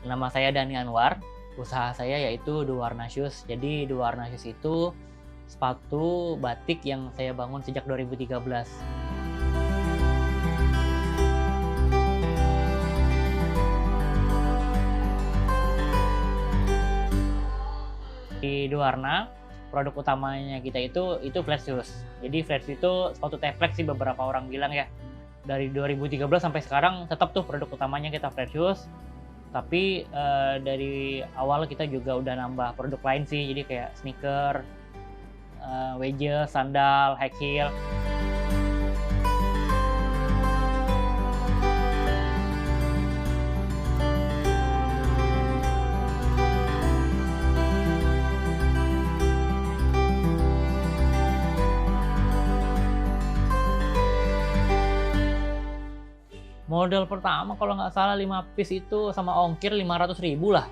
Nama saya Dani Anwar, usaha saya yaitu Duwarna Shoes. Jadi Duwarna Shoes itu sepatu batik yang saya bangun sejak 2013. Di Duwarna, produk utamanya kita itu flat shoes. Jadi flat shoes itu sepatu teplek sih beberapa orang bilang ya. Dari 2013 sampai sekarang tetap tuh produk utamanya kita flat shoes. Tapi dari awal kita juga udah nambah produk lain sih, jadi kayak sneaker, wedges, sandal, high heel. Model pertama kalau nggak salah 5 piece itu sama ongkir 500.000 lah.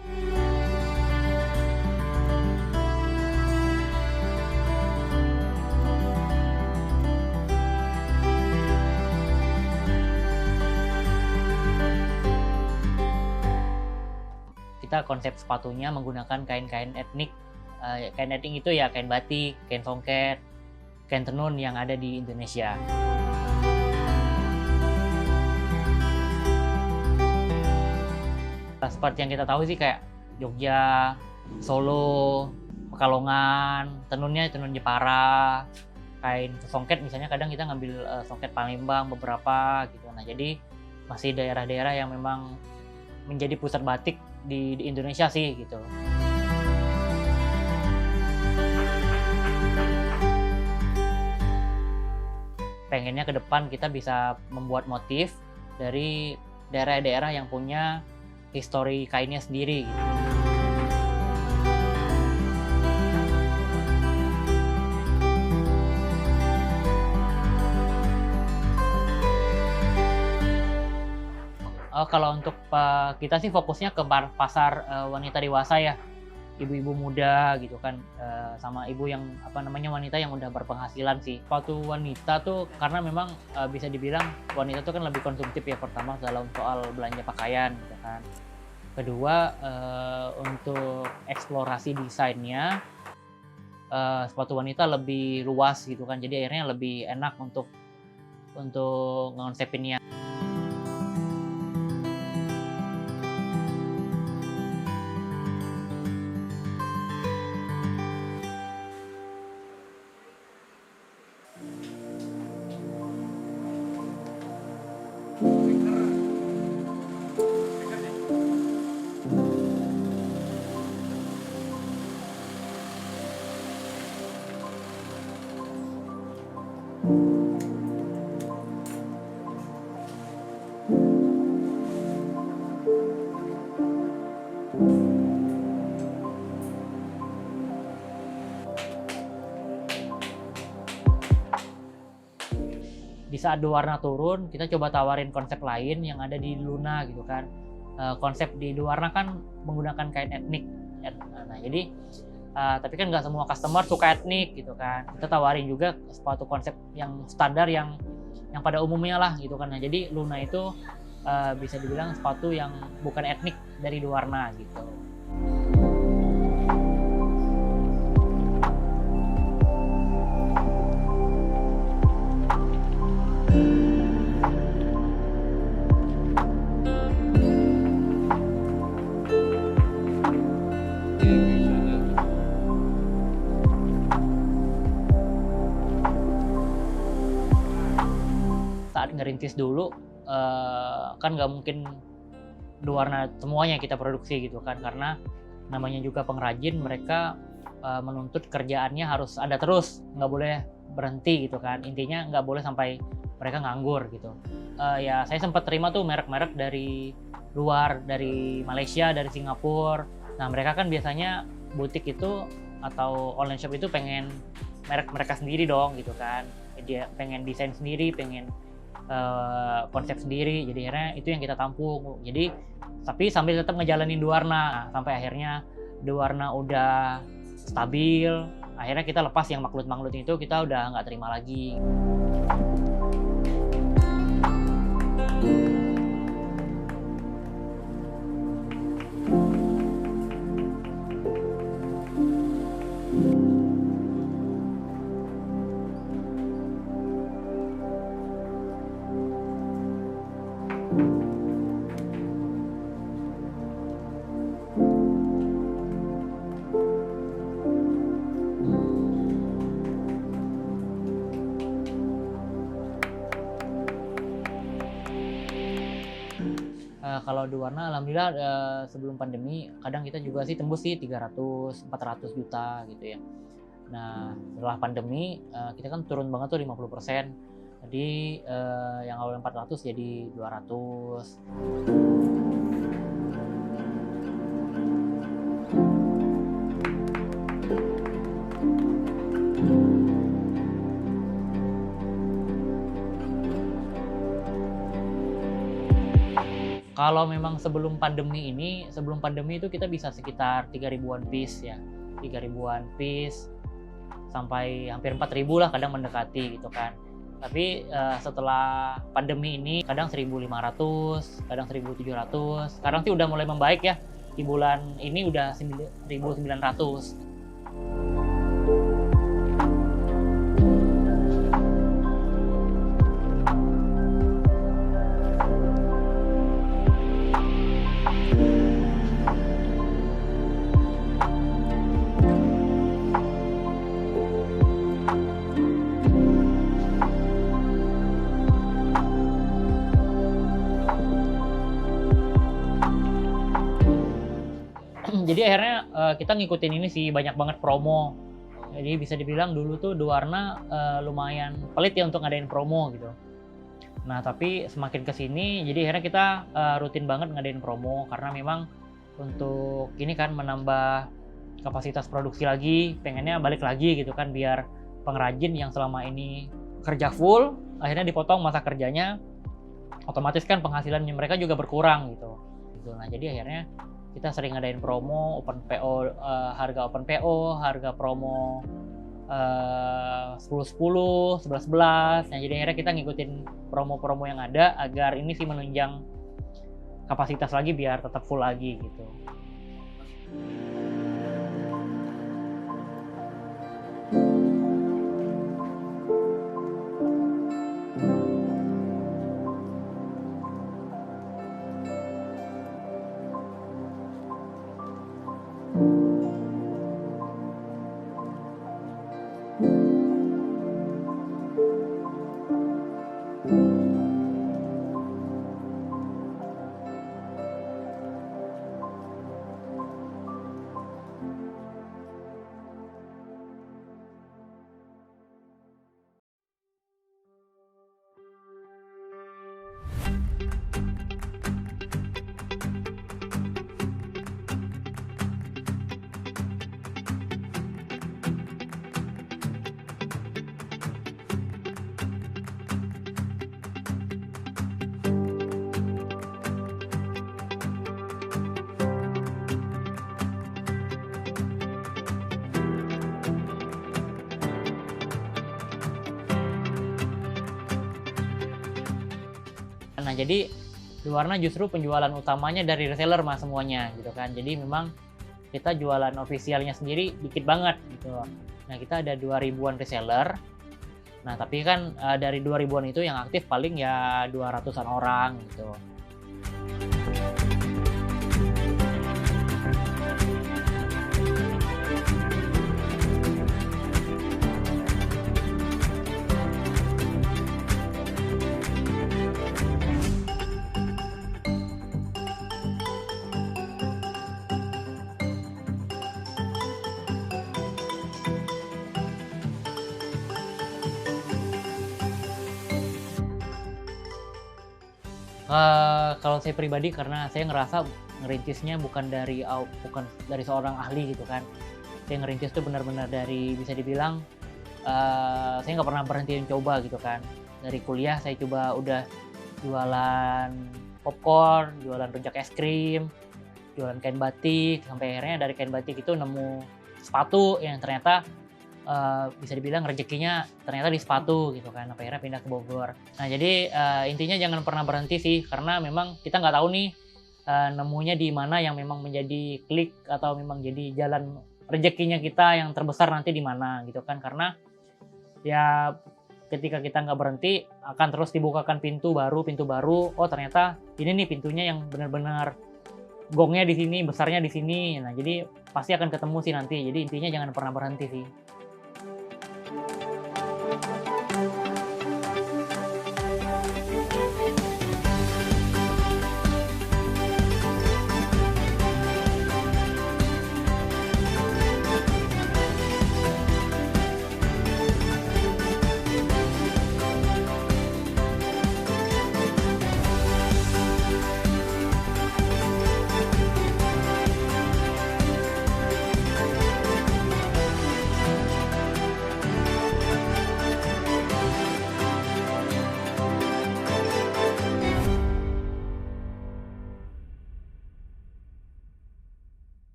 Kita konsep sepatunya menggunakan kain-kain etnik. Kain etnik itu ya kain batik, kain songket, kain tenun yang ada di Indonesia. Seperti yang kita tahu sih kayak Jogja, Solo, Pekalongan, tenunnya tenun Jepara, kain songket misalnya kadang kita ngambil songket Palembang beberapa gitu. Nah jadi masih daerah-daerah yang memang menjadi pusat batik di Indonesia sih gitu. Pengennya ke depan kita bisa membuat motif dari daerah-daerah yang punya histori kainnya sendiri gitu. Kalau untuk kita sih fokusnya ke pasar wanita dewasa ya, ibu-ibu muda gitu kan, sama ibu yang wanita yang udah berpenghasilan sih. Sepatu wanita tuh karena memang bisa dibilang wanita tuh kan lebih konsumtif ya, pertama dalam soal belanja pakaian gitu kan. Kedua, untuk eksplorasi desainnya, sepatu wanita lebih luas gitu kan, jadi akhirnya lebih enak untuk ngonsepinnya. Di saat Duwarna turun, kita coba tawarin konsep lain yang ada di Luna gitu kan. Konsep di Duwarna kan menggunakan kain etnik. Nah jadi, tapi kan nggak semua customer suka etnik gitu kan. Kita tawarin juga sepatu konsep yang standar yang pada umumnya lah gitu kan. Nah jadi Luna itu bisa dibilang sepatu yang bukan etnik dari Duwarna gitu. Saat ngerintis dulu kan nggak mungkin Duwarna semuanya kita produksi gitu kan, karena namanya juga pengrajin, mereka menuntut kerjaannya harus ada terus, nggak boleh berhenti gitu kan. Intinya nggak boleh sampai mereka nganggur gitu. Ya saya sempat terima tuh merek-merek dari luar, dari Malaysia, dari Singapura. Nah mereka kan biasanya butik itu atau online shop itu pengen merek mereka sendiri dong gitu kan. Dia pengen desain sendiri, pengen konsep sendiri, jadi akhirnya itu yang kita tampung. Jadi tapi sambil tetap ngejalanin Duwarna, sampai akhirnya Duwarna udah stabil, akhirnya kita lepas yang maklut-maklut itu, kita udah nggak terima lagi. Kalau di Warna alhamdulillah sebelum pandemi kadang kita juga sih tembus sih 300, 400 juta gitu ya. Nah, setelah pandemi kita kan turun banget tuh 50%. Jadi yang awalnya 400 jadi 200. Kalau memang sebelum pandemi itu kita bisa sekitar 3.000-an piece ya. 3.000-an piece sampai hampir 4.000 lah, kadang mendekati gitu kan. Tapi setelah pandemi ini kadang 1.500, kadang 1.700. Sekarang sih udah mulai membaik ya. Di bulan ini udah 1.900. Jadi akhirnya kita ngikutin ini sih, banyak banget promo. Jadi bisa dibilang dulu tuh Duwarna lumayan pelit ya untuk ngadain promo gitu. Nah tapi semakin kesini jadi akhirnya kita rutin banget ngadain promo, karena memang untuk ini kan menambah kapasitas produksi lagi, pengennya balik lagi gitu kan, biar pengrajin yang selama ini kerja full akhirnya dipotong masa kerjanya, otomatis kan penghasilannya mereka juga berkurang gitu. Nah jadi akhirnya kita sering ngadain promo, open PO, harga open PO, harga promo 10-10, 11-11. Nah, jadi akhirnya kita ngikutin promo-promo yang ada agar ini sih menunjang kapasitas lagi biar tetap full lagi gitu. Nah jadi Duwarna justru penjualan utamanya dari reseller mas semuanya gitu kan. Jadi memang kita jualan ofisialnya sendiri dikit banget gitu. Nah kita ada 2.000-an reseller. Nah tapi kan dari 2.000-an itu yang aktif paling ya 200-an orang gitu. Kalau saya pribadi, karena saya ngerasa ngerintisnya bukan dari seorang ahli gitu kan. Saya ngerintis tuh benar-benar dari, bisa dibilang saya nggak pernah berhenti coba gitu kan. Dari kuliah saya coba udah jualan popcorn, jualan rujak es krim, jualan kain batik, sampai akhirnya dari kain batik itu nemu sepatu yang ternyata bisa dibilang rezekinya ternyata di sepatu gitu kan, akhirnya pindah ke Bogor. Nah jadi intinya jangan pernah berhenti sih, karena memang kita nggak tahu nih nemunya di mana yang memang menjadi klik atau memang jadi jalan rezekinya kita yang terbesar nanti di mana gitu kan. Karena ya ketika kita nggak berhenti akan terus dibukakan pintu baru, oh ternyata ini nih pintunya yang benar-benar gongnya di sini, besarnya di sini. Nah jadi pasti akan ketemu sih nanti, jadi intinya jangan pernah berhenti sih.